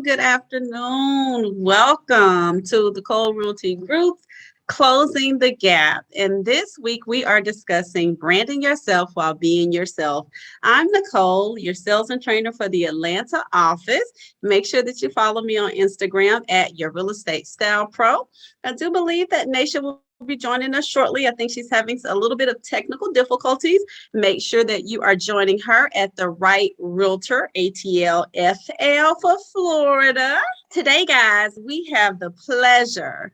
good afternoon. Welcome to the Cole Realty Group's Closing the Gap. And this week we are discussing branding yourself while being yourself. I'm Nicole, your sales and trainer for the Atlanta office. Make sure that you follow me on Instagram at Your Real Estate Style Pro. I do believe that Naysha will be joining us shortly. I think she's having a little bit of technical difficulties. Make sure that you are joining her at the right realtor, ATLFL for Florida. Today, guys, we have the pleasure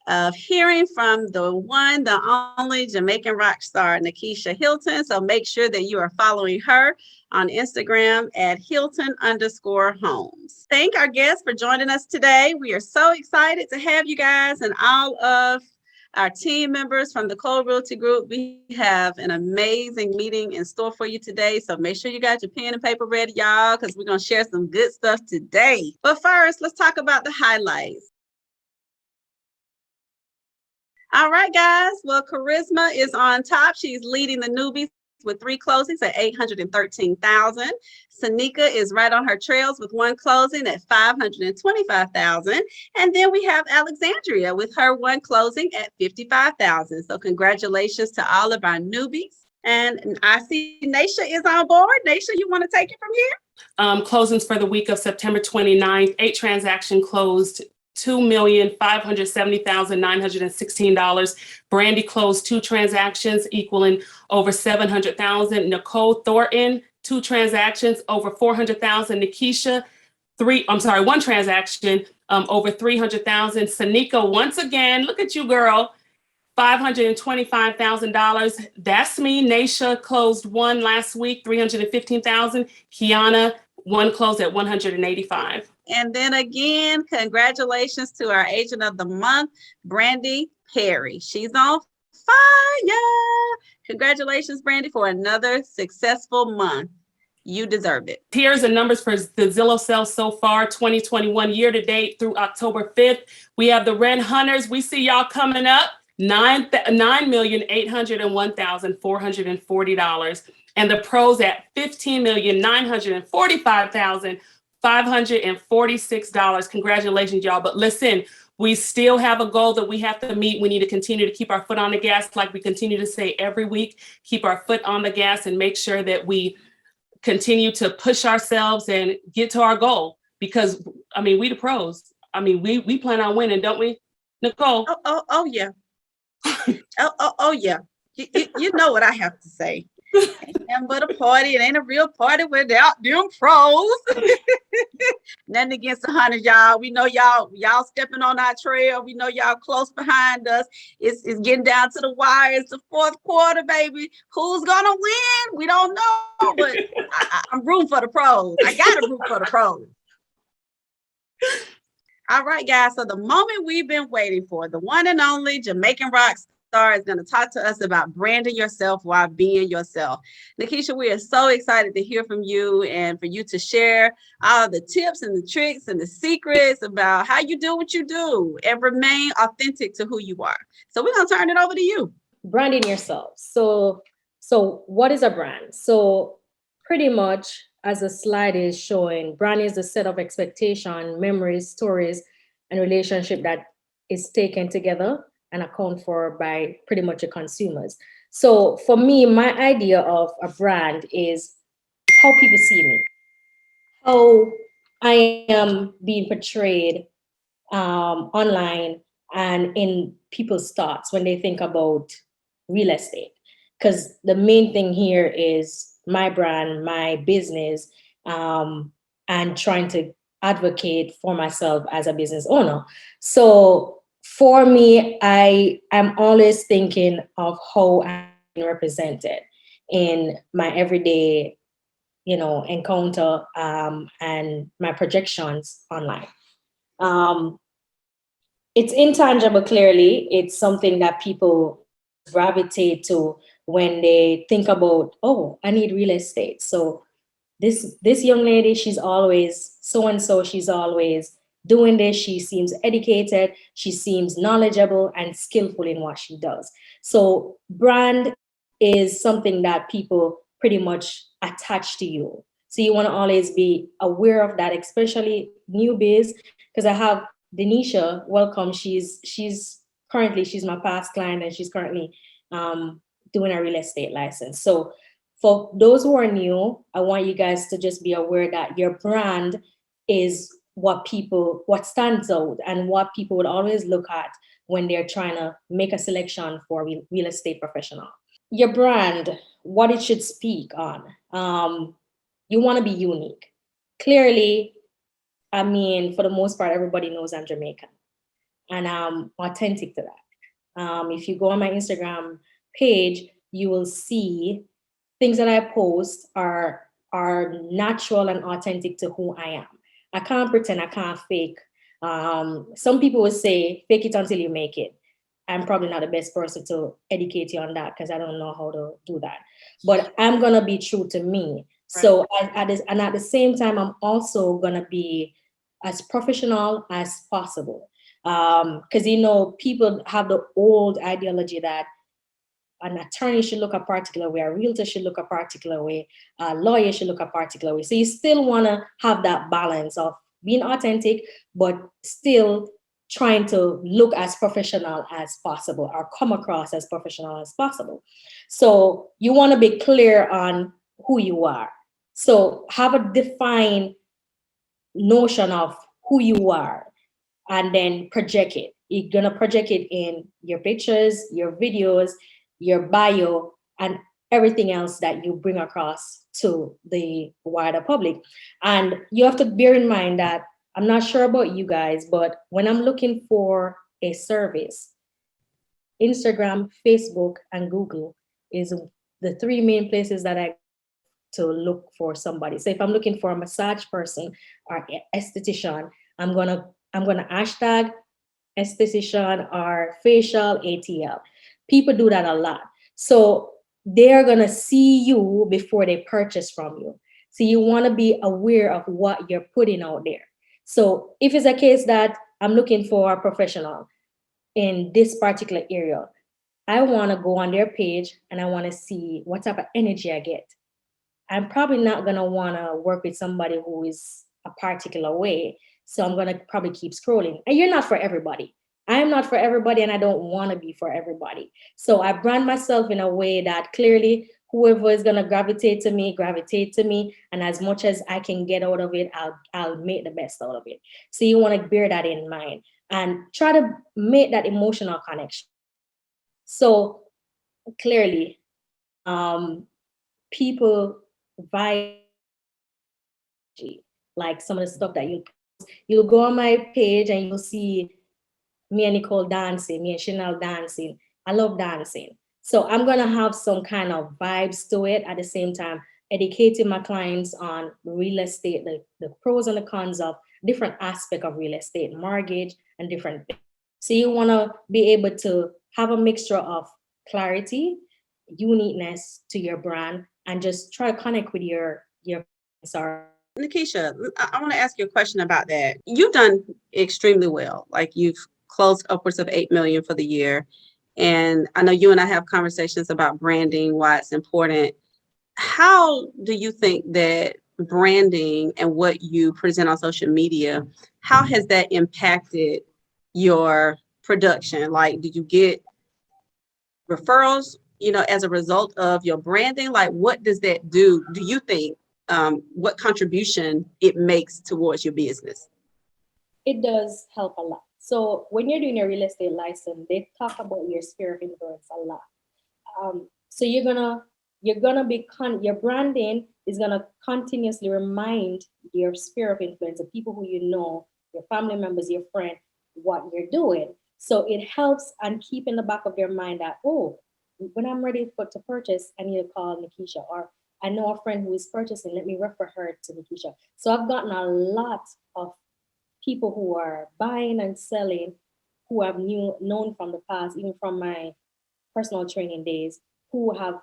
of hearing from the one, the only Jamaican rock star, Nickisha Hylton. So make sure that you are following her on Instagram at Hylton_homes. Thank our guests for joining us today. We are so excited to have you guys and all of our team members from the Cole Realty Group. We have an amazing meeting in store for you today. So make sure you got your pen and paper ready, y'all, because we're going to share some good stuff today. But first, let's talk about the highlights. All right, guys. Well, Charisma is on top. She's leading the newbies with 3 closings at $813,000. Sanika is right on her trails with 1 closing at $525,000. And then we have Alexandria with her 1 closing at $55,000. So congratulations to all of our newbies. And I see Naysha is on board. Naysha, you want to take it from here? Closings for the week of September 29th, 8 transactions closed, $2,570,916. Brandy closed 2 transactions equaling over $700,000. Nicole Thornton, 2 transactions over $400,000. Nickisha, 1 transaction over $300,000. Sanika, once again, look at you, girl, $525,000. That's me. Naysha closed 1 last week, $315,000. Kiana, 1 closed at $185,000. And then again, congratulations to our agent of the month, Brandy Perry. She's on fire. Congratulations, Brandy, for another successful month. You deserve it. Here's the numbers for the Zillow sales so far, 2021 year to date through October 5th. We have the Red Hunters. We see y'all coming up, $9,801,440. And the pros at $15,945,546. Congratulations, y'all. But listen, we still have a goal that we have to meet. We need to continue to keep our foot on the gas, like we continue to say every week, keep our foot on the gas and make sure that we continue to push ourselves and get to our goal. Because, I mean, we the pros. I mean, we plan on winning, don't we, Nicole? Oh yeah. oh yeah. You know what I have to say. Ain't nothing but a party. It ain't a real party without them pros. Nothing against the Hunters, y'all. We know y'all stepping on our trail. We know y'all close behind us. It's getting down to the wire. It's the 4th quarter, baby. Who's gonna win? We don't know, but I'm rooting for the pros. I gotta root for the pros. All right, guys. So the moment we've been waiting for, the one and only Jamaican rock star is going to talk to us about branding yourself while being yourself. Nickisha, we are so excited to hear from you and for you to share all the tips and the tricks and the secrets about how you do what you do and remain authentic to who you are. So we're going to turn it over to you. Branding yourself. So what is a brand? So pretty much, as the slide is showing, brand is a set of expectation, memories, stories, and relationship that is taken together and account for by pretty much the consumers. So for me, my idea of a brand is how people see me, how I am being portrayed online and in people's thoughts when they think about real estate. Because the main thing here is my brand, my business, and trying to advocate for myself as a business owner. So for me, I am always thinking of how I'm represented in my everyday, encounter and my projections online. It's intangible, clearly. It's something that people gravitate to when they think about, oh, I need real estate. So this young lady, she's always so-and-so, she's always doing this. She seems educated, she seems knowledgeable and skillful in what she does. So brand is something that people pretty much attach to you. So you want to always be aware of that, especially newbies, because I have Denisha, welcome. She's my past client, and she's currently doing a real estate license. So for those who are new, I want you guys to just be aware that your brand is what stands out and what people would always look at when they're trying to make a selection for a real estate professional. Your brand, what it should speak on. You want to be unique. Clearly, I mean, for the most part, everybody knows I'm Jamaican, and I'm authentic to that. If you go on my Instagram page, you will see things that I post are natural and authentic to who I am. I can't pretend, I can't fake. Some people will say, fake it until you make it. I'm probably not the best person to educate you on that because I don't know how to do that. But I'm gonna be true to me. So at the same time, I'm also gonna be as professional as possible. Because people have the old ideology that an attorney should look a particular way, a realtor should look a particular way, a lawyer should look a particular way. So you still want to have that balance of being authentic, but still trying to look as professional as possible or come across as professional as possible. So you want to be clear on who you are. So have a defined notion of who you are and then project it. You're going to project it in your pictures, your videos, your bio, and everything else that you bring across to the wider public. And you have to bear in mind that I'm not sure about you guys, but when I'm looking for a service, Instagram, Facebook, and Google is the three main places that I to look for somebody. So if I'm looking for a massage person or esthetician, I'm gonna hashtag esthetician or facial ATL. People do that a lot. So they're gonna see you before they purchase from you. So you want to be aware of what you're putting out there. So if it's a case that I'm looking for a professional in this particular area, I want to go on their page and I want to see what type of energy I get. I'm probably not going to want to work with somebody who is a particular way. So I'm going to probably keep scrolling. And you're not for everybody. I am not for everybody, and I don't want to be for everybody. So I brand myself in a way that clearly whoever is going to gravitate to me, gravitate to me. And as much as I can get out of it, I'll make the best out of it. So you want to bear that in mind and try to make that emotional connection. So clearly, people vibe like some of the stuff that you'll go on my page and you'll see me and Nicole dancing, me and Chanel dancing. I love dancing. So I'm gonna have some kind of vibes to it at the same time, educating my clients on real estate, the pros and the cons of different aspect of real estate, mortgage, and different things. So you wanna be able to have a mixture of clarity, uniqueness to your brand, and just try to connect with your clients. Nickisha, I want to ask you a question about that. You've done extremely well. Like you've closed upwards of 8 million for the year. And I know you and I have conversations about branding, why it's important. How do you think that branding and what you present on social media, how has that impacted your production? Like, did you get referrals, as a result of your branding? Like, what does that do you think, what contribution it makes towards your business? It does help a lot. So when you're doing a real estate license, they talk about your sphere of influence a lot. So your branding is gonna continuously remind your sphere of influence, the people who you know, your family members, your friend, what you're doing. So it helps and keep in the back of their mind that, oh, when I'm ready to purchase, I need to call Nickisha, or I know a friend who is purchasing, let me refer her to Nickisha. So I've gotten a lot of people who are buying and selling who I've known from the past, even from my personal training days, who have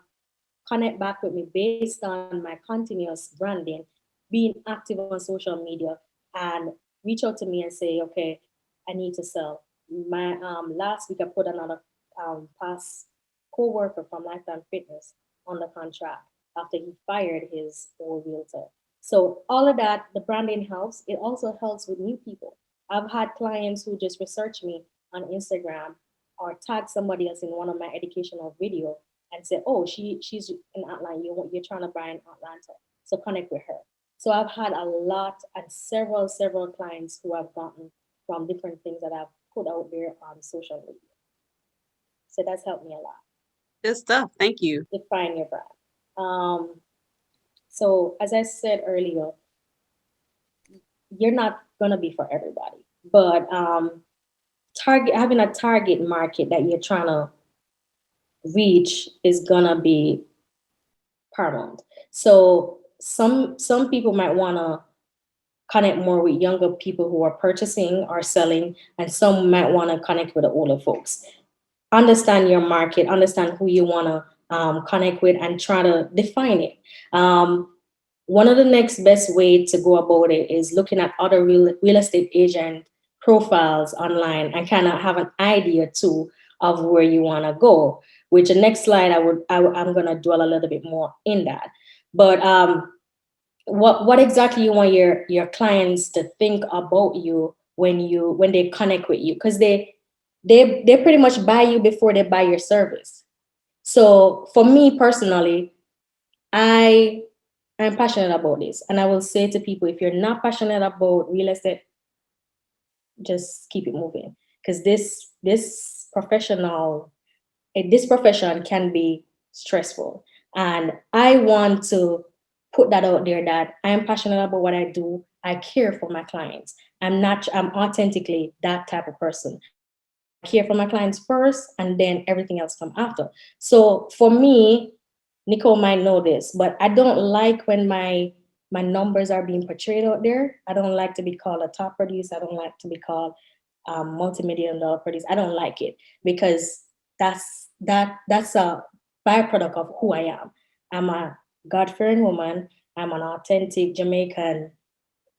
connect back with me based on my continuous branding, being active on social media, and reach out to me and say, okay, I need to sell. My last week I put another past co-worker from Lifetime Fitness on the contract after he fired his old realtor. So all of that, the branding helps. It also helps with new people. I've had clients who just research me on Instagram or tag somebody else in one of my educational video and say, "Oh, she's in Atlanta. You're trying to buy in Atlanta, so connect with her." So I've had a lot and several clients who I've gotten from different things that I've put out there on social media. So that's helped me a lot. Good stuff. Thank you. Define your brand. So as I said earlier, you're not gonna be for everybody, but target having a target market that you're trying to reach is gonna be paramount. So some people might wanna connect more with younger people who are purchasing or selling, and some might want to connect with the older folks. Understand your market, understand who you want to connect with, and try to define it. One of the next best way to go about it is looking at other real estate agent profiles online and kind of have an idea too of where you want to go. Which the next slide I'm going to dwell a little bit more in that. But what exactly you want your clients to think about you when they connect with you, because they pretty much buy you before they buy your service. So for me personally, I'm passionate about this, and I will say to people, if you're not passionate about real estate, just keep it moving, because this profession can be stressful, and I want to put that out there that I am passionate about what I do. I care for my clients. I'm authentically that type of person. I care for my clients first, and then everything else come after. So for me, Nicole might know this, but I don't like when my numbers are being portrayed out there. I don't like to be called a top producer. I don't like to be called multi-million dollar producer. I don't like it, because that's a byproduct of who I am. I'm a God-fearing woman. I'm an authentic Jamaican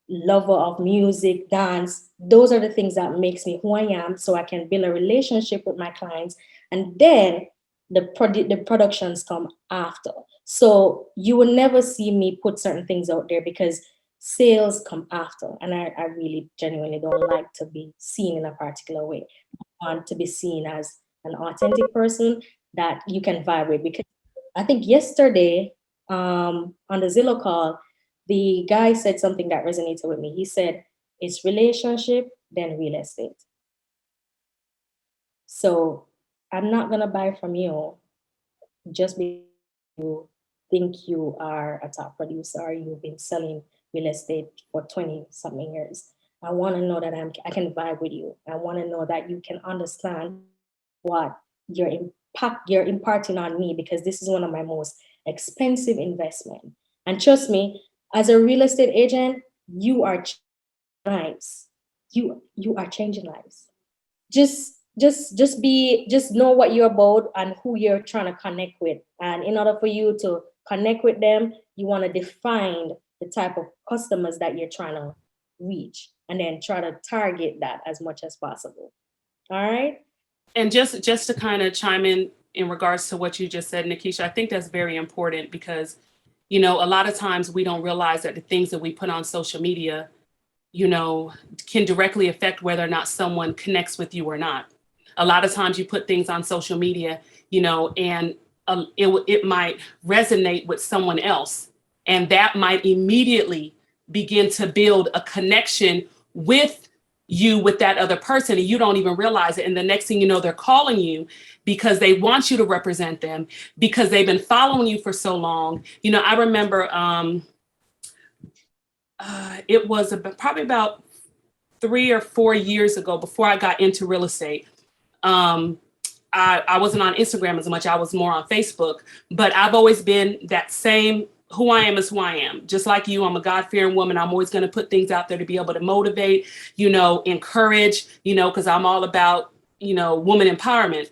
lover of music, dance. Those are the things that makes me who I am, so I can build a relationship with my clients, and then the productions come after. So you will never see me put certain things out there, because sales come after, and I really genuinely don't like to be seen in a particular way. I want to be seen as an authentic person that you can vibe with, because I think yesterday on the Zillow call, the guy said something that resonated with me. He said, "It's relationship, then real estate." So I'm not gonna buy from you just because you think you are a top producer or you've been selling real estate for 20 something years. I want to know that I can vibe with you. I want to know that you can understand what you're imparting on me, because this is one of my most expensive investment. And trust me, as a real estate agent, you are changing lives. You are changing lives. Just know what you're about and who you're trying to connect with. And in order for you to connect with them, you want to define the type of customers that you're trying to reach, and then try to target that as much as possible. All right. And just to kind of chime in regards to what you just said, Nickisha, I think that's very important, because, a lot of times we don't realize that the things that we put on social media, can directly affect whether or not someone connects with you or not. A lot of times you put things on social media, and it might resonate with someone else, and that might immediately begin to build a connection with you with that other person, and you don't even realize it. And the next thing you know, they're calling you because they want you to represent them, because they've been following you for so long. I remember it was probably about 3 or 4 years ago, before I got into real estate. I wasn't on Instagram as much. I was more on Facebook, but I've always been that same, who I am is who I am. Just like you, I'm a God-fearing woman. I'm always going to put things out there to be able to motivate, encourage, because I'm all about, woman empowerment.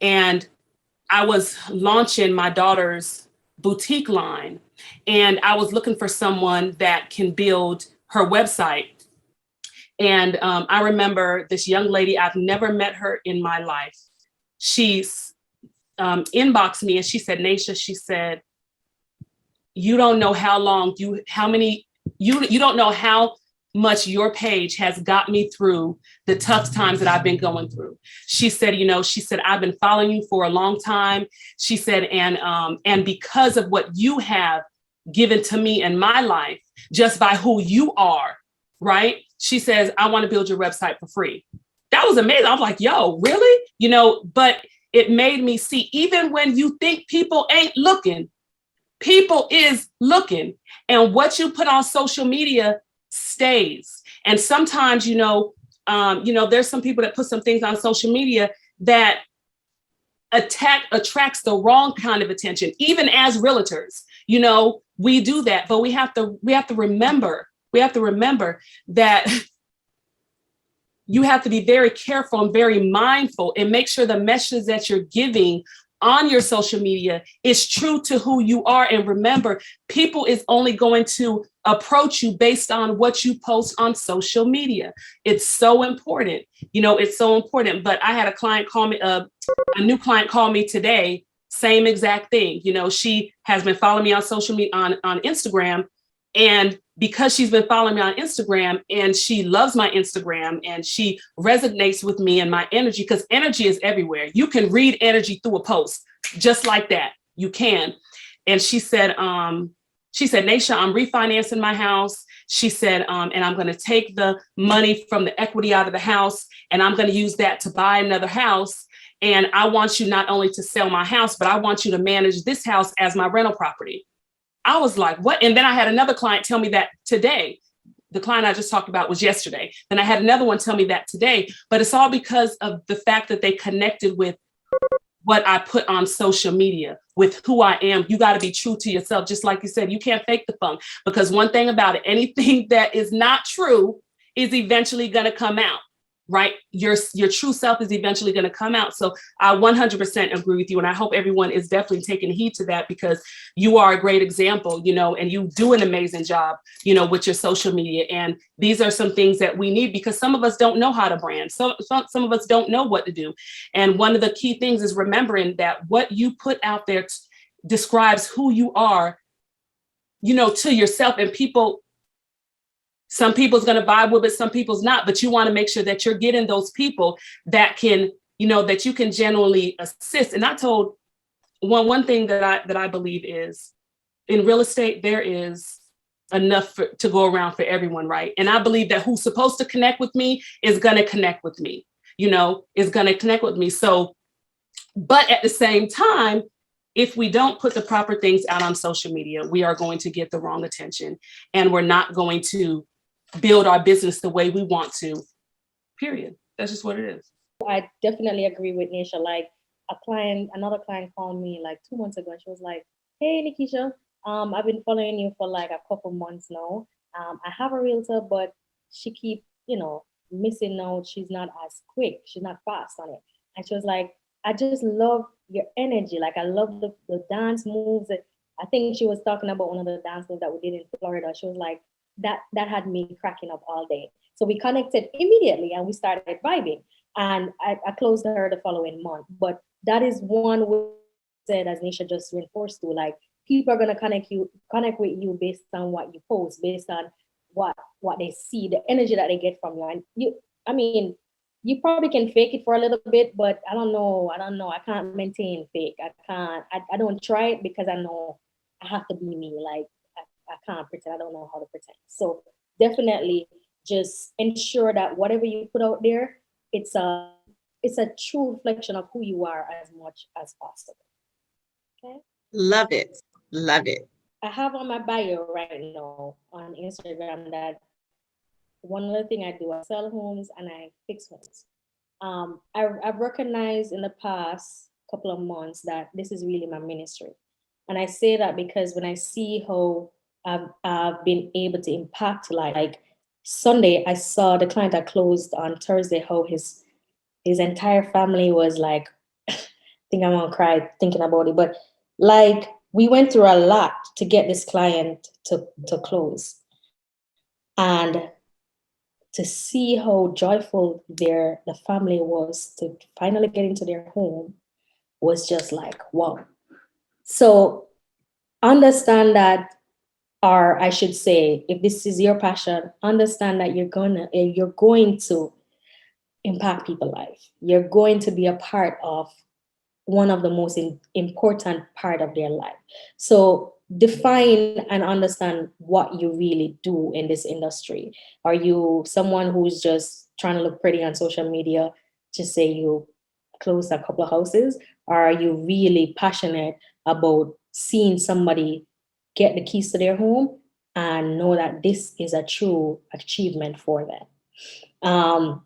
And I was launching my daughter's boutique line, and I was looking for someone that can build her website. And I remember this young lady, I've never met her in my life. She's inboxed me and she said, "Naysha," she said, "you don't know how many You don't know how much your page has got me through the tough times that I've been going through. She said, I've been following you for a long time. She said, and because of what you have given to me in my life, just by who you are, right? She says, I want to build your website for free. That was amazing. I was like, yo, really? But it made me see, even when you think people ain't looking, people is looking, and what you put on social media stays. And sometimes, there's some people that put some things on social media that attracts the wrong kind of attention. Even as realtors, we do that, but we have to remember that you have to be very careful and very mindful and make sure the message that you're giving on your social media is true to who you are. And remember, people is only going to approach you based on what you post on social media. It's so important. It's so important. But I had a client call me, a new client call me today, same exact thing. She has been following me on social media, on Instagram. And because she's been following me on Instagram and she loves my Instagram and she resonates with me and my energy, because energy is everywhere. You can read energy through a post just like that. You can. And she said, Naysha, I'm refinancing my house. She said, and I'm going to take the money from the equity out of the house and I'm going to use that to buy another house. And I want you not only to sell my house, but I want you to manage this house as my rental property. I was like, what? And then I had another client tell me that today. The client I just talked about was yesterday. Then I had another one tell me that today. But it's all because of the fact that they connected with what I put on social media, with who I am. You got to be true to yourself. Just like you said, you can't fake the funk, because one thing about it, anything that is not true is eventually going to come out. Right? Your true self is eventually going to come out. So I 100% agree with you. And I hope everyone is definitely taking heed to that, because you are a great example, and you do an amazing job, with your social media. And these are some things that we need, because some of us don't know how to brand. So some of us don't know what to do. And one of the key things is remembering that what you put out there describes who you are, to yourself. And some people's going to vibe with it, some people's not, but you want to make sure that you're getting those people that can, that you can genuinely assist. And I told one thing that I believe is, in real estate, there is enough to go around for everyone, right? And I believe that who's supposed to connect with me is going to connect with me, is going to connect with me. So, but at the same time, if we don't put the proper things out on social media, we are going to get the wrong attention, and we're not going to build our business the way we want to, period. That's just what it is. I definitely agree with Naysha. Like another client called me like 2 months ago, and she was like, hey, Nickisha, I've been following you for like a couple months now. I have a realtor, but she keep, missing out. She's not as quick. She's not fast on it. And she was like, I just love your energy. Like, I love the dance moves. I think she was talking about one of the dance moves that we did in Florida. She was like, that had me cracking up all day. So we connected immediately and we started vibing. And I closed her the following month. But that is one way, said, as Naysha just reinforced to, like, people are gonna connect with you based on what you post, based on what they see, the energy that they get from you. And you probably can fake it for a little bit, but I don't know. I can't maintain fake. I don't try it, because I know I have to be me. Like, I can't pretend. I don't know how to pretend. So definitely just ensure that whatever you put out there, it's a true reflection of who you are as much as possible. Okay. Love it. Love it. I have on my bio right now on Instagram that one other thing I do, I sell homes and I fix homes. I've recognized in the past couple of months that this is really my ministry. And I say that because when I see how I've been able to impact, like Sunday, I saw the client that closed on Thursday, how his entire family was like, I think I'm gonna cry thinking about it, but like, we went through a lot to get this client to close. And to see how joyful the family was to finally get into their home was just like, wow. So understand that or I should say, if this is your passion, understand that you're going to impact people's life. You're going to be a part of one of the most important part of their life. So define and understand what you really do in this industry. Are you someone who's just trying to look pretty on social media to say you closed a couple of houses? Or are you really passionate about seeing somebody get the keys to their home and know that this is a true achievement for them?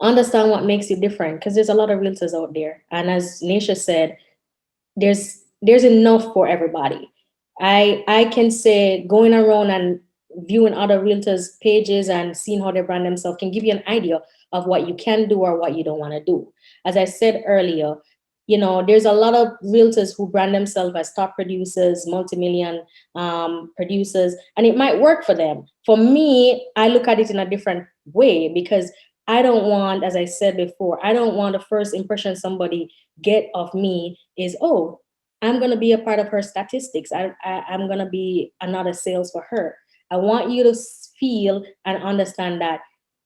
Understand what makes you different, because there's a lot of realtors out there, and as Naysha said, there's enough for everybody. I can say going around and viewing other realtors pages and seeing how they brand themselves can give you an idea of what you can do or what you don't want to do. As I said earlier, there's a lot of realtors who brand themselves as top producers, multi-million producers, and it might work for them. For me, I look at it in a different way, because I don't want, as I said before, I don't want the first impression somebody get of me is, oh, I'm going to be a part of her statistics. I'm going to be another sales for her. I want you to feel and understand that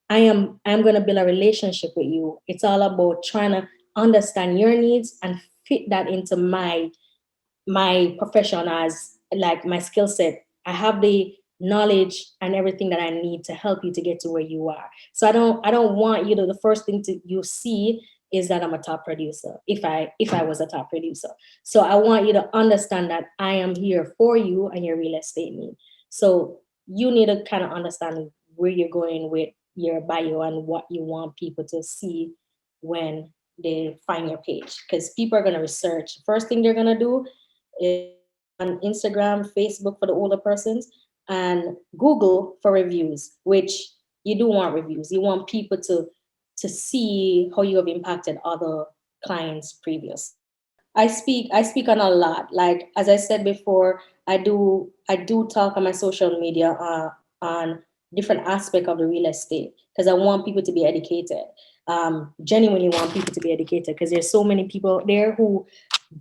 I'm going to build a relationship with you. It's all about trying to understand your needs and fit that into my profession, as like my skill set. I have the knowledge and everything that I need to help you to get to where you are. So I don't want you to, the first thing you see is that I'm a top producer, if I was a top producer. So I want you to understand that I am here for you and your real estate need. So you need to kind of understand where you're going with your bio and what you want people to see when they find your page, because people are going to research. First thing they're going to do is on Instagram, Facebook for the older persons, and Google for reviews, which you do want reviews. You want people to see how you have impacted other clients previous. I speak on a lot. Like as I said before, I do talk on my social media on different aspect of the real estate, because I want people to be educated. Genuinely want people to be educated, because there's so many people there who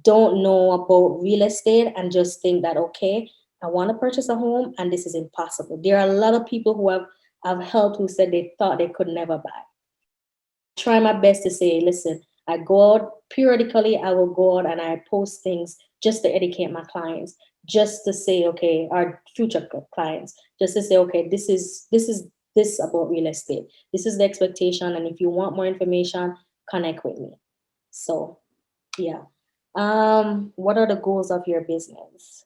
don't know about real estate and just think that, okay, I want to purchase a home and this is impossible. There are a lot of people who I've helped who said they thought they could never buy. I try my best to say, listen, I go out periodically, I will go out and I post things just to educate my clients, just to say, okay, our future clients, just to say, okay, this about real estate. This is the expectation. And if you want more information, connect with me. So yeah. What are the goals of your business?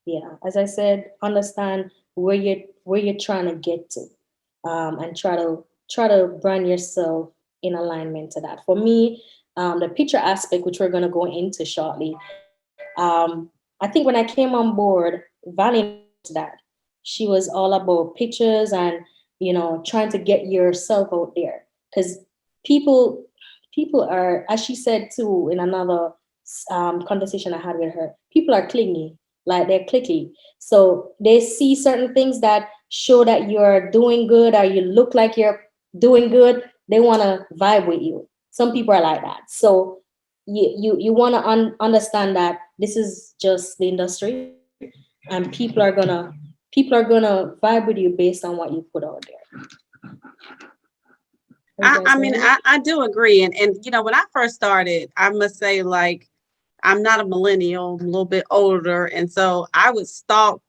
Yeah, as I said, understand where you're trying to get to, and try to brand yourself in alignment to that. For me, the picture aspect, which we're gonna go into shortly, I think when I came on board, Valley that she was all about pictures and trying to get yourself out there, because people people are, as she said too in another conversation I had with her, people are clingy, like they're clicky. So they see certain things that show that you're doing good or you look like you're doing good. They want to vibe with you. Some people are like that. So you want to understand that this is just the industry, and people are gonna vibe with you based on what you put out there. Are you guys I mean, hearing I do agree. And when I first started, I must say, like, I'm not a millennial, I'm a little bit older. And so I would stalk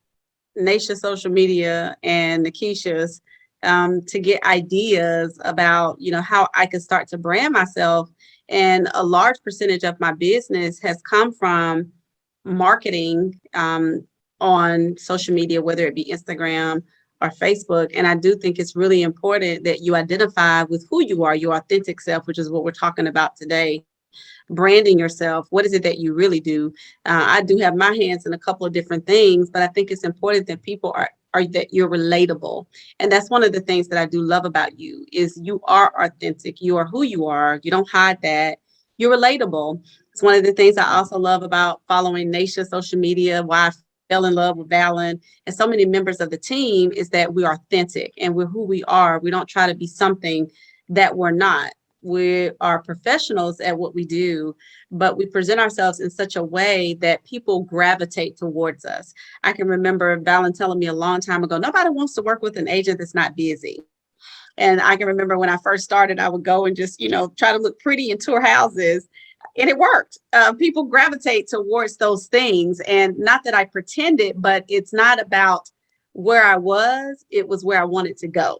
Naysha's social media and Nickisha's to get ideas about, how I could start to brand myself. And a large percentage of my business has come from marketing on social media, whether it be Instagram or Facebook. And I do think it's really important that you identify with who you are, your authentic self, which is what we're talking about today. Branding yourself. What is it that you really do? I do have my hands in a couple of different things, but I think it's important that people are that you're relatable. And that's one of the things that I do love about you is you are authentic. You are who you are. You don't hide that. You're relatable. It's one of the things I also love about following Naysha social media, why I fell in love with Valen and so many members of the team, is that we're authentic and we're who we are. We don't try to be something that we're not. we are professionals at what we do, but we present ourselves in such a way that people gravitate towards us. I can remember Valen telling me a long time ago, nobody wants to work with an agent that's not busy. And I can remember when I first started, I would go and just, try to look pretty and tour houses. And it worked. People gravitate towards those things. And not that I pretended, but it's not about where I was, it was where I wanted to go.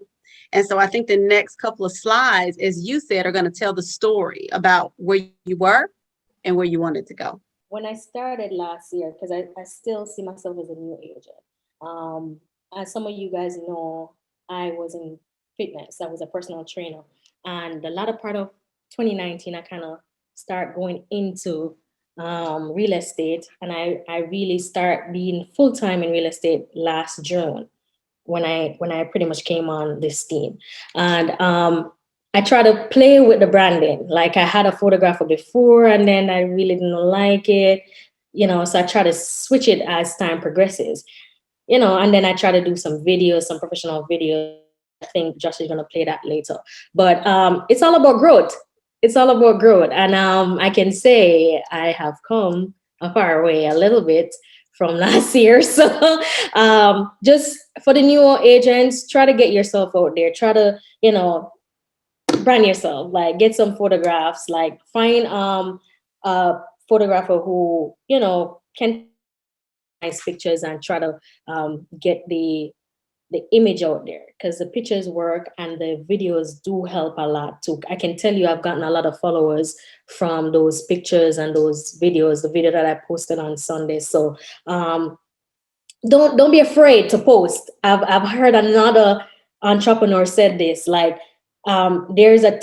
And so I think the next couple of slides, as you said, are going to tell the story about where you were and where you wanted to go. When I started last year, because I still see myself as a new agent. As some of you guys know, I was in fitness. I was a personal trainer. And the latter part of 2019, I kind of start going into real estate. And I really start being full-time in real estate last June when I pretty much came on this team. And I try to play with the branding. Like I had a photographer before and then I really didn't like it, so I try to switch it as time progresses, and then I try to do some videos, some professional videos. I think Josh is going to play that later. But it's all about growth. It's all about growth. And I can say I have come a far way a little bit from last year. So just for the newer agents, try to get yourself out there. Try to, brand yourself, like get some photographs, like find a photographer who, can nice pictures and try to get the image out there, because the pictures work and the videos do help a lot too. I can tell you I've gotten a lot of followers from those pictures and those videos, the video that I posted on Sunday. So don't be afraid to post. I've heard another entrepreneur said this, like there's an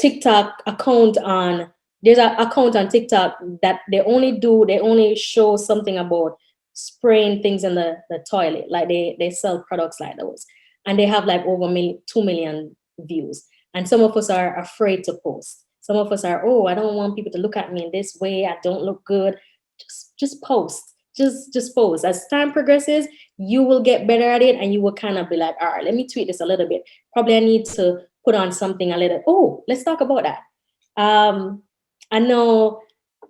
account on TikTok that they only show something about spraying things in the toilet. Like they sell products like those. And they have like over 2 million views. And some of us are afraid to post. Some of us are, I don't want people to look at me in this way. I don't look good. Just post. Just post. As time progresses, you will get better at it and you will kind of be like, all right, let me tweak this a little bit. Probably I need to put on something a little. Let's talk about that. I know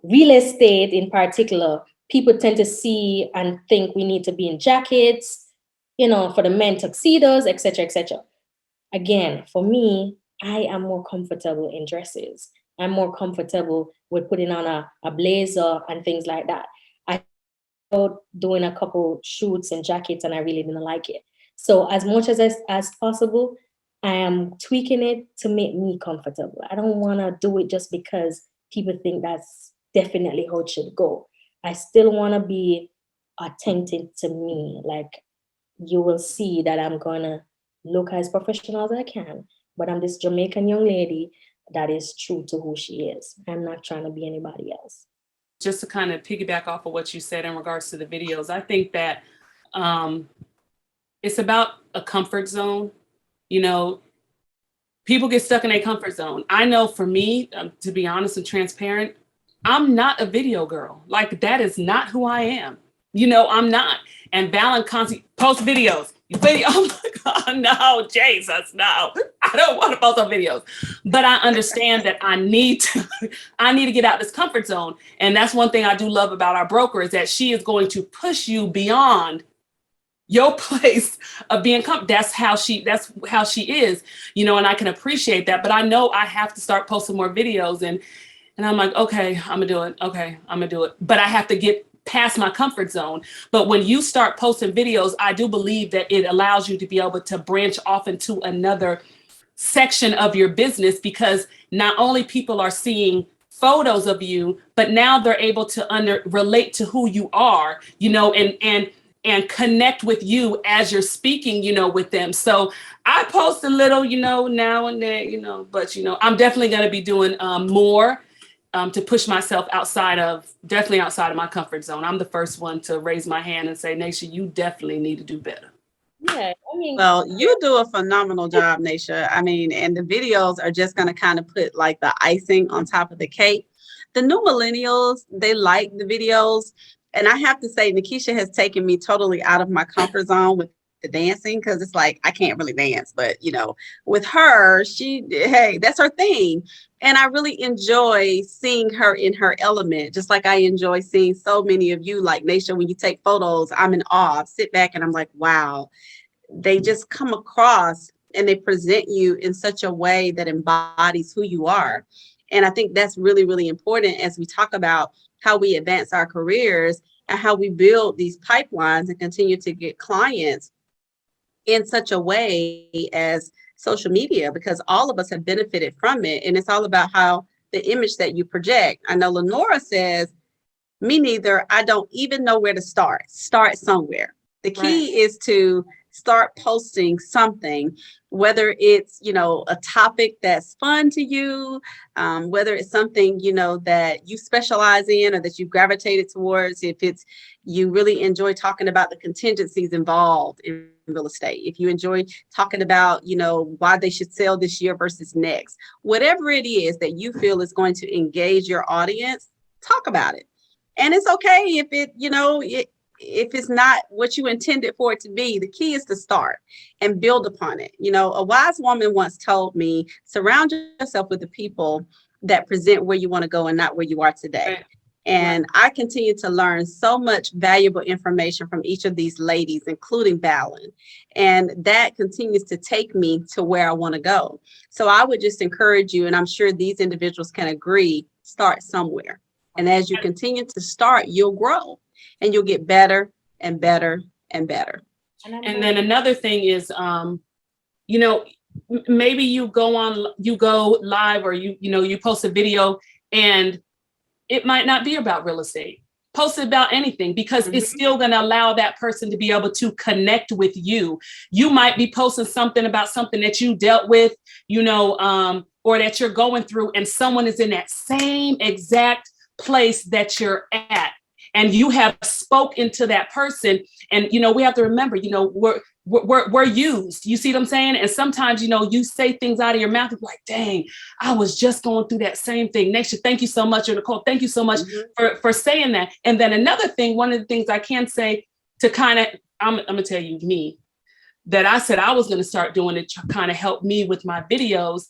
real estate in particular, people tend to see and think we need to be in jackets, for the men, tuxedos, etc., etc. Again, for me, I am more comfortable in dresses. I'm more comfortable with putting on a blazer and things like that. I started doing a couple shoots and jackets and I really didn't like it. So as much as possible, I am tweaking it to make me comfortable. I don't want to do it just because people think that's definitely how it should go. I still want to be authentic to me. Like, you will see that I'm going to look as professional as I can, but I'm this Jamaican young lady that is true to who she is. I'm not trying to be anybody else. Just to kind of piggyback off of what you said in regards to the videos, I think that it's about a comfort zone. People get stuck in a comfort zone. I know for me, to be honest and transparent, I'm not a video girl. Like, that is not who I am. I'm not. And Valen constantly post videos. Oh my God, no, Jesus, no. I don't want to post on videos. But I understand that I need to get out this comfort zone. And that's one thing I do love about our broker, is that she is going to push you beyond your place of being comfortable. That's how she is, and I can appreciate that. But I know I have to start posting more videos, and I'm like, okay, I'm gonna do it. Okay, I'm gonna do it. But I have to get past my comfort zone. But when you start posting videos, I do believe that it allows you to be able to branch off into another section of your business, because not only people are seeing photos of you, but now they're able to relate to who you are, and connect with you as you're speaking, with them. So I post a little, now and then, but, I'm definitely going to be doing more to push myself definitely outside of my comfort zone. I'm the first one to raise my hand and say, Naysha, you definitely need to do better. Yeah, well, you do a phenomenal job, Naysha. And the videos are just going to kind of put like the icing on top of the cake. The new millennials, they like the videos. And I have to say, Nickisha has taken me totally out of my comfort zone with the dancing, because it's like I can't really dance, but with her, hey, that's her thing. And I really enjoy seeing her in her element, just like I enjoy seeing so many of you, like Naysha, when you take photos, I'm in awe. I sit back and I'm like, wow, they just come across and they present you in such a way that embodies who you are. And I think that's really, really important as we talk about how we advance our careers and how we build these pipelines and continue to get clients in such a way as social media, because all of us have benefited from it. And it's all about how the image that you project. I know Lenora says, me neither. I don't even know where to start. Start somewhere. The key is to start posting something, whether it's, a topic that's fun to you, whether it's something, that you specialize in or that you gravitated towards. If it's, you really enjoy talking about the contingencies involved in real estate. If you enjoy talking about, why they should sell this year versus next, whatever it is that you feel is going to engage your audience, talk about it. And it's okay if if it's not what you intended for it to be. The key is to start and build upon it. A wise woman once told me, surround yourself with the people that present where you want to go and not where you are today. Right. And I continue to learn so much valuable information from each of these ladies, including Ballin. And that continues to take me to where I want to go. So I would just encourage you, and I'm sure these individuals can agree, start somewhere. And as you continue to start, you'll grow and you'll get better and better and better. And then another thing is, maybe you go live or you post a video and it might not be about real estate. Post it about anything, because it's still going to allow that person to be able to connect with you. You might be posting something about something that you dealt with, or that you're going through, and someone is in that same exact place that you're at, and you have spoke into that person. And we have to remember, we're used. You see what I'm saying? And sometimes you say things out of your mouth, like, dang, I was just going through that same thing. Naysha, thank you so much. Or Nicole, thank you so much for saying that. And then another thing, one of the things I can say to kind of, I'm gonna tell you, me, that I said I was going to start doing it to kind of help me with my videos.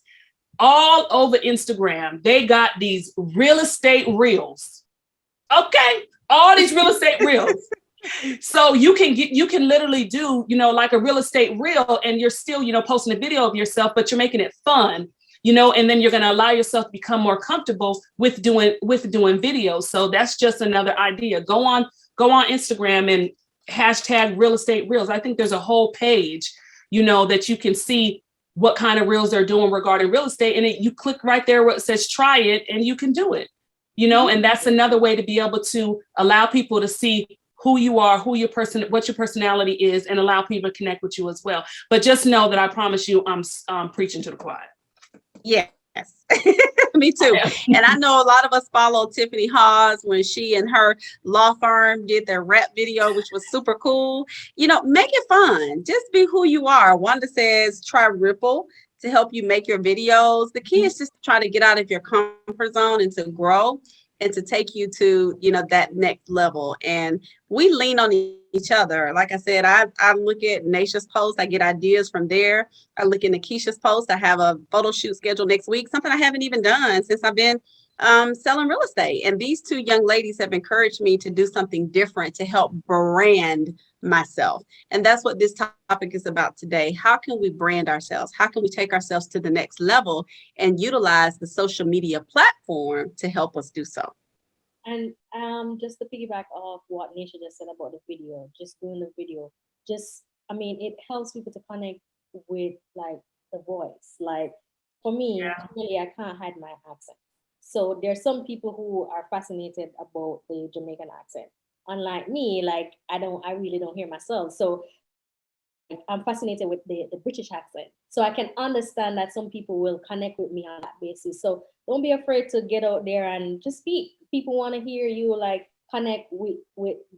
All over Instagram, they got these real estate reels. Okay, all these real estate reels. So you can literally do, like a real estate reel, and you're still, posting a video of yourself, but you're making it fun, and then you're going to allow yourself to become more comfortable with doing videos. So that's just another idea. Go on Instagram and hashtag real estate reels. I think there's a whole page, that you can see what kind of reels they're doing regarding real estate. And you click right there where it says try it, and you can do it, and that's another way to be able to allow people to see who you are, what your personality is, and allow people to connect with you as well. But just know that I promise you, I'm preaching to the choir. Yes. Me too. And I know a lot of us follow Tiffany Hawes when she and her law firm did their rap video, which was super cool. Make it fun. Just be who you are. Wanda says, try Ripple to help you make your videos. The key is just to try to get out of your comfort zone and to grow and to take you to, that next level. And we lean on each other. Like I said, I look at Naysha's post. I get ideas from there. I look at Nickisha's post. I have a photo shoot scheduled next week, something I haven't even done since I've been selling real estate. And these two young ladies have encouraged me to do something different to help brand myself. And that's what this topic is about today. How can we brand ourselves? How can we take ourselves to the next level and utilize the social media platform to help us do so? And just to piggyback off what Naysha just said about the video, just doing the video, it helps people to connect with like the voice. Like for me, really, I can't hide my accent. So there's some people who are fascinated about the Jamaican accent. Unlike me, like I really don't hear myself. So I'm fascinated with the British accent. So I can understand that some people will connect with me on that basis. So don't be afraid to get out there and just speak. People want to hear you, like connect with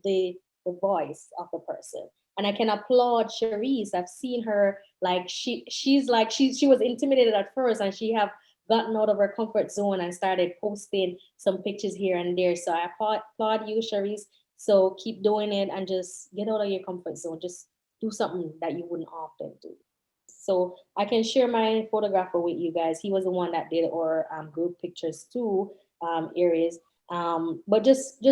the voice of the person. And I can applaud Cherise. I've seen her, like she was intimidated at first, and she have gotten out of her comfort zone and started posting some pictures here and there. So I applaud you, Cherise. So keep doing it and just get out of your comfort zone. Just do something that you wouldn't often do. So I can share my photographer with you guys. He was the one that did our group pictures too, Aries. But just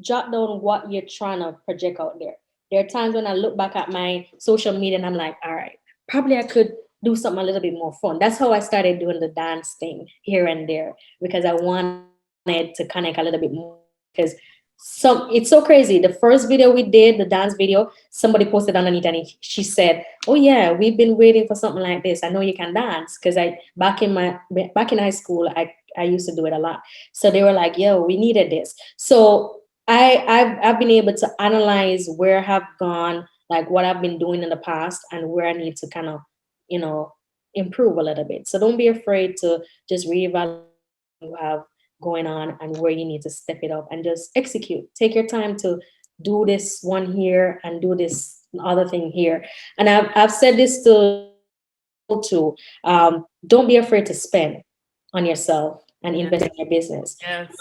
jot down what you're trying to project out there. There are times when I look back at my social media and I'm like, all right, probably I could do something a little bit more fun. That's how I started doing the dance thing here and there, because I wanted to connect a little bit more. Because it's so crazy. The first video we did, the dance video, somebody posted underneath and she said, "Oh yeah, we've been waiting for something like this. I know you can dance." Because back in high school, I used to do it a lot. So they were like, "Yo, we needed this." So I've been able to analyze where I have gone, like what I've been doing in the past, and where I need to kind of, improve a little bit. So don't be afraid to just reevaluate what you have going on and where you need to step it up and just execute. Take your time to do this one here and do this other thing here. And I've said this to don't be afraid to spend on yourself and invest in your business. Yes.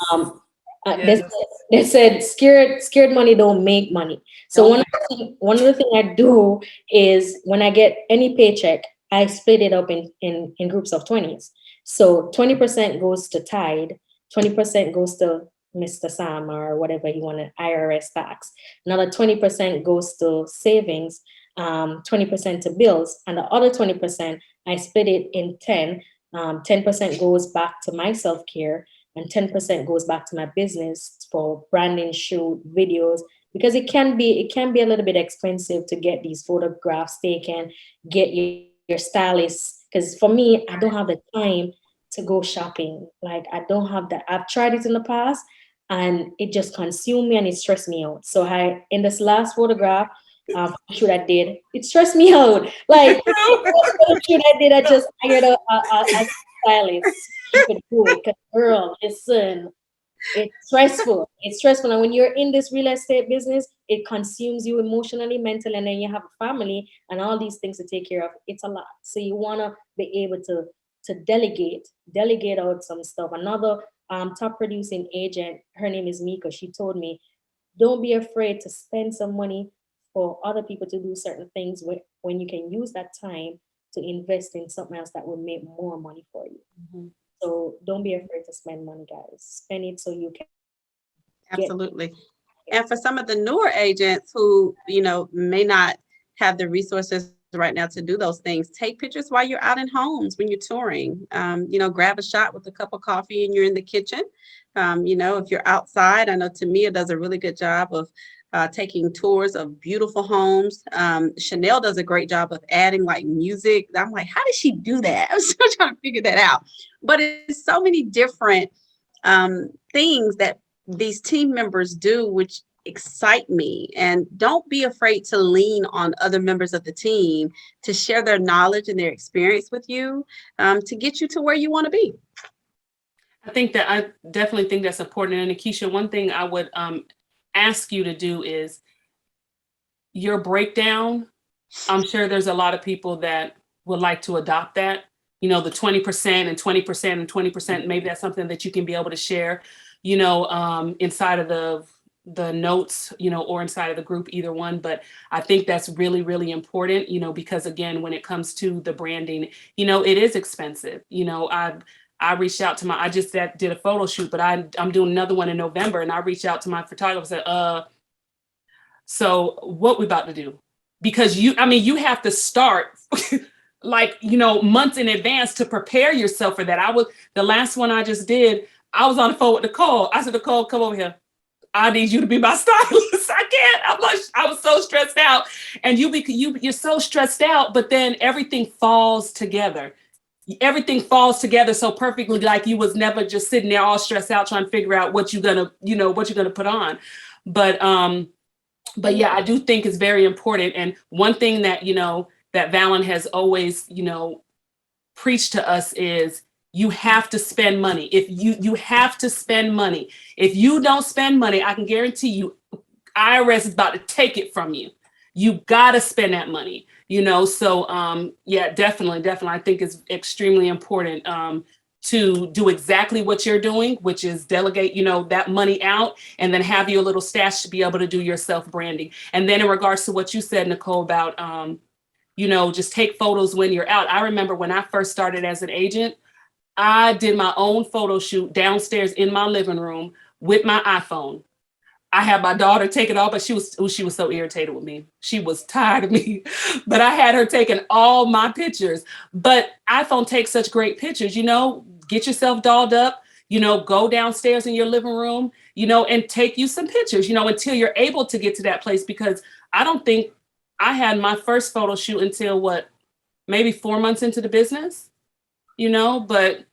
They, they said scared money don't make money. So one of the things I do is when I get any paycheck, I split it up in groups of 20s. So 20% goes to Tide, 20% goes to Mr. Sam or whatever you want to IRS tax. Another 20% goes to savings, 20% to bills, and the other 20% I split it in 10. 10% goes back to my self-care, and 10% goes back to my business for branding, shoot, videos, because it can be a little bit expensive to get these photographs taken, get your stylist. Because for me, I don't have the time to go shopping. Like I don't have that. I've tried it in the past and it just consumed me and it stressed me out. So in this last photograph, shoot I did, it stressed me out. Like shoot I did, I just hired a stylist. She could do it. 'Cause girl, listen, it's stressful. It's stressful. And when you're in this real estate business, it consumes you emotionally, mentally, and then you have a family and all these things to take care of. It's a lot. So you want to be able to delegate out some stuff. Another top producing agent, her name is Mika. She told me, don't be afraid to spend some money for other people to do certain things when you can use that time to invest in something else that will make more money for you. Mm-hmm. So don't be afraid to spend money, guys. Spend it so you can. Absolutely. And for some of the newer agents who, may not have the resources right now to do those things, take pictures while you're out in homes when you're touring. Grab a shot with a cup of coffee and you're in the kitchen. If you're outside, I know Tamia does a really good job of taking tours of beautiful homes. Chanel does a great job of adding like music. I'm like, how does she do that? I'm still trying to figure that out. But it's so many different things that these team members do, which excite me. And don't be afraid to lean on other members of the team to share their knowledge and their experience with you to get you to where you want to be. I definitely think that's important. And Nickisha, one thing I would ask you to do is your breakdown. I'm sure there's a lot of people that would like to adopt that, the 20% and 20% and 20%. Maybe that's something that you can be able to share, inside of the notes, or inside of the group, either one. But I think that's really, really important, because again, when it comes to the branding, it is expensive. I reached out to I just did a photo shoot, but I'm doing another one in November, and I reached out to my photographer and said, so what we about to do? Because you have to start like, months in advance to prepare yourself for that. The last one I just did, I was on the phone with Nicole. I said, Nicole, come over here. I need you to be my stylist. I can't. I was so stressed out. And you're so stressed out, but then everything falls together. Everything falls together so perfectly, like you was never just sitting there all stressed out trying to figure out what you're gonna put on. But yeah, I do think it's very important. And one thing that that Valen has always preached to us is you have to spend money. If you have to spend money. If you don't spend money, I can guarantee you, IRS is about to take it from you. You got to spend that money, So yeah, definitely. I think it's extremely important to do exactly what you're doing, which is delegate, that money out, and then have your little stash to be able to do your self-branding. And then in regards to what you said, Nicole, about, just take photos when you're out. I remember when I first started as an agent, I did my own photo shoot downstairs in my living room with my iPhone. I had my daughter take it off, but she was so irritated with me. She was tired of me, but I had her taking all my pictures. But iPhone takes such great pictures, get yourself dolled up, go downstairs in your living room, and take you some pictures, until you're able to get to that place. Because I don't think I had my first photo shoot until maybe 4 months into the business, but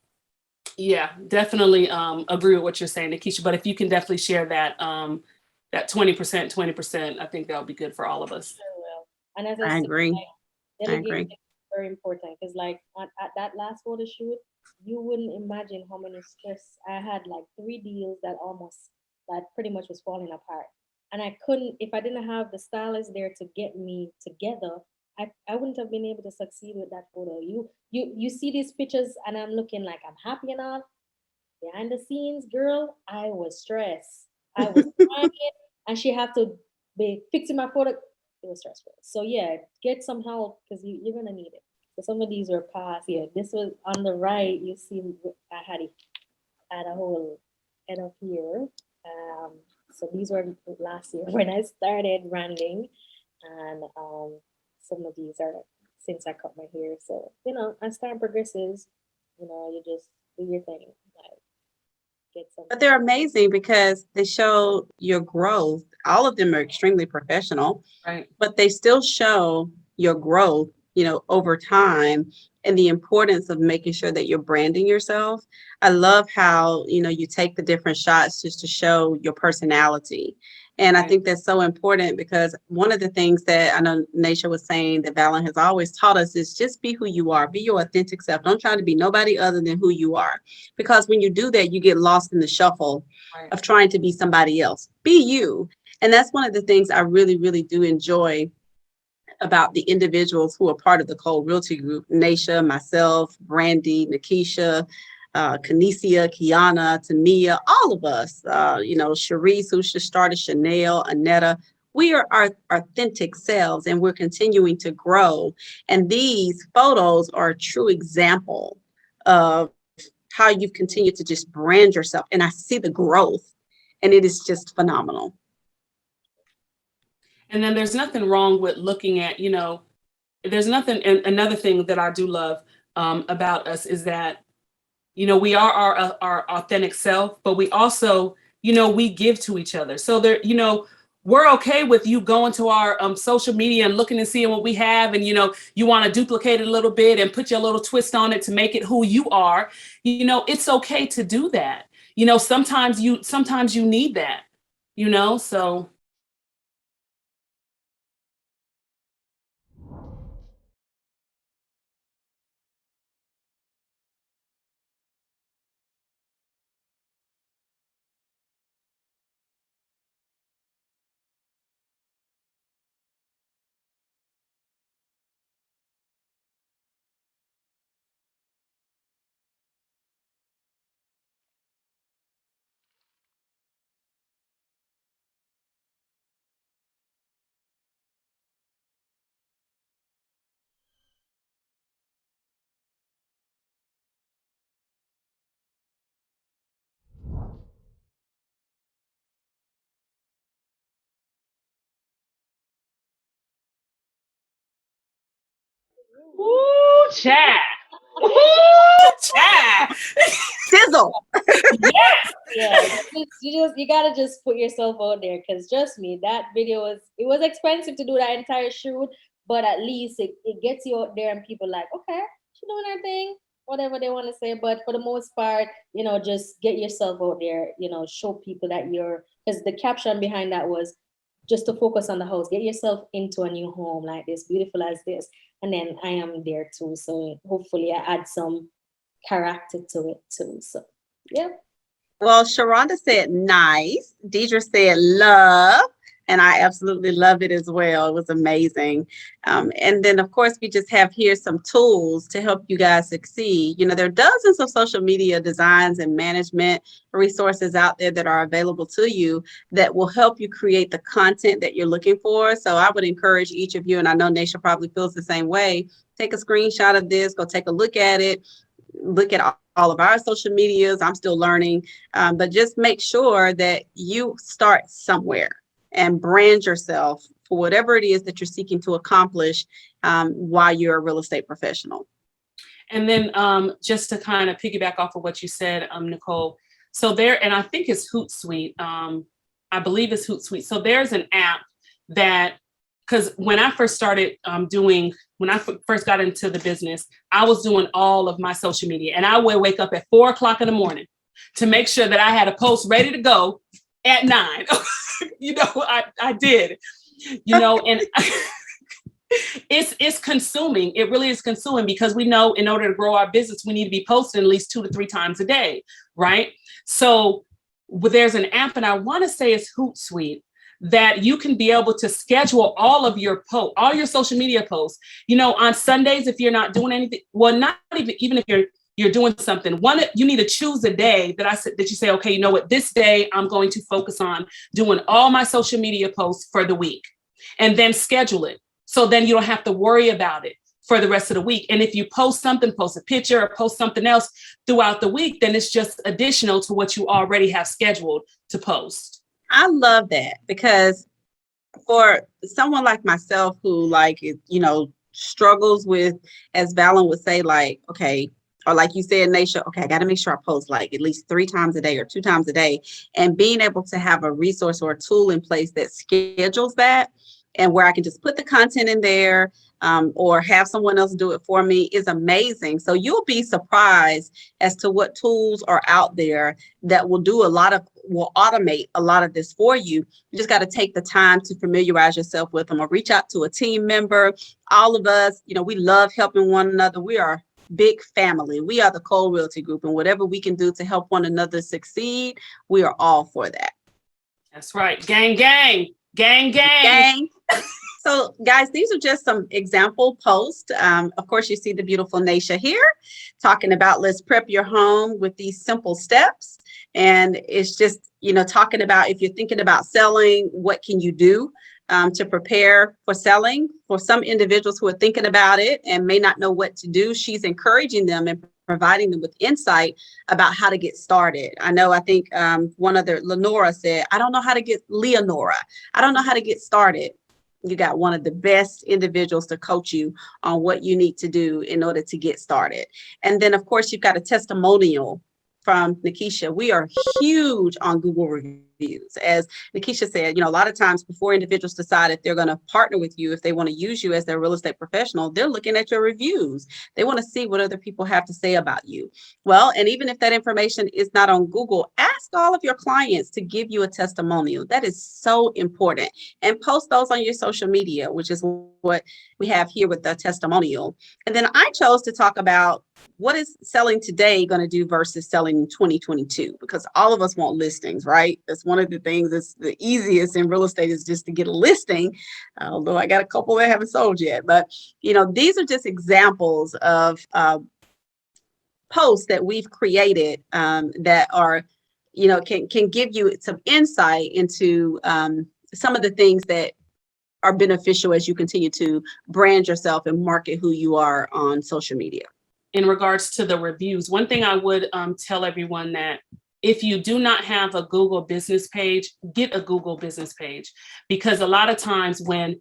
yeah, definitely agree with what you're saying, Nickisha. But if you can definitely share that that 20%, I think that would be good for all of us. Sure will. And as I I said, agree. like, I delegation agree. is very important because, like, at that last photo shoot, you wouldn't imagine how many stress I had. Like 3 deals that pretty much was falling apart, and I couldn't. If I didn't have the stylist there to get me together, I wouldn't have been able to succeed with that photo. You see these pictures, and I'm looking like I'm happy and all. Behind the scenes, girl, I was stressed. I was crying, and she had to be fixing my product. It was stressful. So yeah, get some help because you're gonna need it. So some of these were past. Yeah, this was on the right. You see, I had a whole head up here. Um, so these were last year when I started branding, and some of these are since I cut my hair. So as time progresses, you just do your thing. Like, get some. But they're amazing because they show your growth. All of them are extremely professional, Right. but they still show your growth, over time, and the importance of making sure that you're branding yourself. I love how, you take the different shots just to show your personality. And I Right. think that's so important because one of the things that I know Naysha was saying that Valen has always taught us is just be who you are, be your authentic self. Don't try to be nobody other than who you are. Because when you do that, you get lost in the shuffle Right. of trying to be somebody else. Be you. And that's one of the things I really, really do enjoy about the individuals who are part of the Cole Realty Group: Naysha, myself, Brandy, Nickisha, Kanesia, Kiana, Tamia, all of us, Sharice, who just started, Chanel, Anetta. We are our authentic selves and we're continuing to grow. And these photos are a true example of how you've continued to just brand yourself. And I see the growth and it is just phenomenal. And then there's nothing wrong with looking at, there's nothing. And another thing that I do love about us is that, we are our authentic self, but we also, we give to each other. So there, we're okay with you going to our social media and looking and seeing what we have. And, you want to duplicate it a little bit and put your little twist on it to make it who you are. It's okay to do that. Sometimes you need that, so. Ooh, chat. Ooh, chat. Sizzle. Yes. Yeah, you gotta just put yourself out there because trust me, that video was expensive to do that entire shoot, but at least it gets you out there and people like, okay, she doing her thing, whatever they want to say. But for the most part, just get yourself out there, show people that you're because the caption behind that was just to focus on the house, get yourself into a new home like this, beautiful as this. And then I am there too. So hopefully I add some character to it too. So yeah. Well, Sharonda said nice. Deidre said love. And I absolutely love it as well. It was amazing. And then, of course, we just have here some tools to help you guys succeed. There are dozens of social media designs and management resources out there that are available to you that will help you create the content that you're looking for. So I would encourage each of you, and I know Naysha probably feels the same way, take a screenshot of this, go take a look at it, look at all of our social medias. I'm still learning, but just make sure that you start somewhere and brand yourself for whatever it is that you're seeking to accomplish while you're a real estate professional. And then just to kind of piggyback off of what you said, Nicole, so there, and I think it's Hootsuite, I believe it's Hootsuite. So there's an app that, because when I first started when I first got into the business, I was doing all of my social media, and I would wake up at 4:00 in the morning to make sure that I had a post ready to go at 9. I did, and it's consuming. It really is consuming, because we know in order to grow our business, we need to be posting at least 2 to 3 times a day, right? So there's an app, and I want to say it's Hootsuite, that you can be able to schedule all of your all your social media posts. On Sundays, if you're not doing anything, well, not even if you're doing something, you need to choose a day that you say, okay, you know what, this day I'm going to focus on doing all my social media posts for the week, and then schedule it. So then you don't have to worry about it for the rest of the week. And if you post a picture or post something else throughout the week, then it's just additional to what you already have scheduled to post. I love that, because for someone like myself who struggles with, as Valen would say, okay, or like you said, Naysha, okay, I got to make sure I post at least 3 times a day or 2 times a day, and being able to have a resource or a tool in place that schedules that, and where I can just put the content in there, or have someone else do it for me, is amazing. So you'll be surprised as to what tools are out there that will automate a lot of this for you. You just got to take the time to familiarize yourself with them, or reach out to a team member. All of us, we love helping one another. We are big family. We are the Cole Realty Group, and whatever we can do to help one another succeed, we are all for that. That's right. Gang, gang, gang, gang. So guys, these are just some example posts. Of course, you see the beautiful Naysha here talking about, let's prep your home with these simple steps. And it's just, talking about, if you're thinking about selling, what can you do to prepare for selling? For some individuals who are thinking about it and may not know what to do, she's encouraging them and providing them with insight about how to get started. I think one other, Lenora said, I don't know how to get started. You got one of the best individuals to coach you on what you need to do in order to get started. And then, of course, you've got a testimonial from Nickisha. We are huge on Google reviews. As Nickisha said, a lot of times before individuals decide if they're going to partner with you, if they want to use you as their real estate professional, they're looking at your reviews. They want to see what other people have to say about you. Well, and even if that information is not on Google, ask all of your clients to give you a testimonial. That is so important. And post those on your social media, which is what we have here with the testimonial. And then I chose to talk about, what is selling today going to do versus selling in 2022? Because all of us want listings, right? That's one of the things that's the easiest in real estate, is just to get a listing. Although I got a couple that haven't sold yet. But, these are just examples of posts that we've created that are, can give you some insight into some of the things that are beneficial as you continue to brand yourself and market who you are on social media. In regards to the reviews, one thing I would tell everyone, that if you do not have a Google business page, get a Google business page. Because a lot of times when,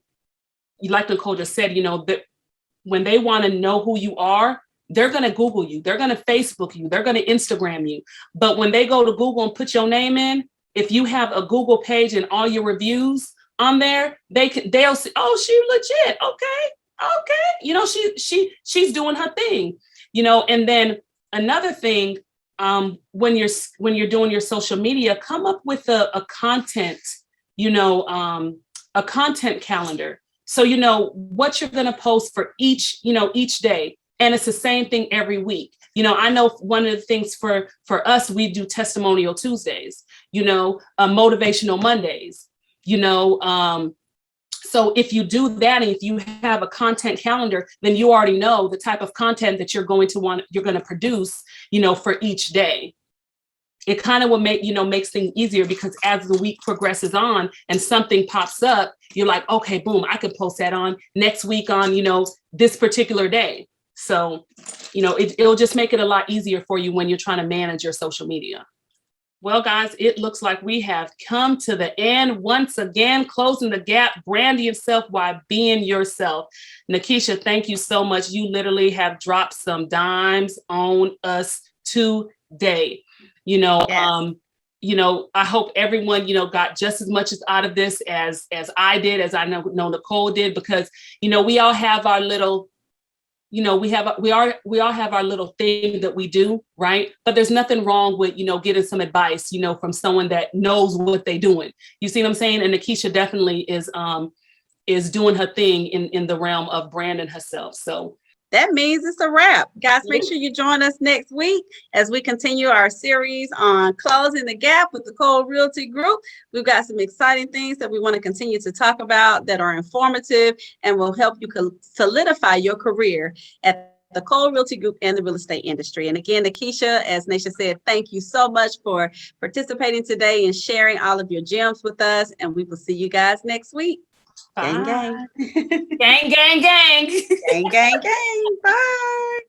like Nicole just said, that when they want to know who you are, they're going to Google you, they're going to Facebook you, they're going to Instagram you. But when they go to Google and put your name in, if you have a Google page and all your reviews on there, they'll see, oh, she legit. Okay. She's doing her thing. And then another thing, when you're doing your social media, come up with a content, a content calendar. So what you're going to post for each day. And it's the same thing every week. I know one of the things for us, we do testimonial Tuesdays, motivational Mondays, you know. So if you do that, and if you have a content calendar, then you already know the type of content that you're going to produce, you know, for each day. It kind of will makes things easier, because as the week progresses on and something pops up, you're like, okay, boom, I can post that on next week on, you know, this particular day. So, you know, it'll just make it a lot easier for you when you're trying to manage your social media. Well, guys, it looks like we have come to the end once again, closing the gap, branding yourself while being yourself. Nickisha, thank you so much. You literally have dropped some dimes on us today. You know, Yes. you know, I hope everyone, you know, got just as much out of this as I did, as I know Nicole did, because, you know, we all have our little, you know, we all have our little thing that we do, right? But there's nothing wrong with, you know, getting some advice, you know, from someone that knows what they're doing. You see what I'm saying? And Nickisha definitely is doing her thing in the realm of branding herself. So that means it's a wrap. Guys, make sure you join us next week as we continue our series on closing the gap with the Cole Realty Group. We've got some exciting things that we want to continue to talk about that are informative and will help you solidify your career at the Cole Realty Group and the real estate industry. And again, Nickisha, as Naysha said, thank you so much for participating today and sharing all of your gems with us. And we will see you guys next week. Gang, gang. Gang, gang, gang. Gang, gang, gang. Bye.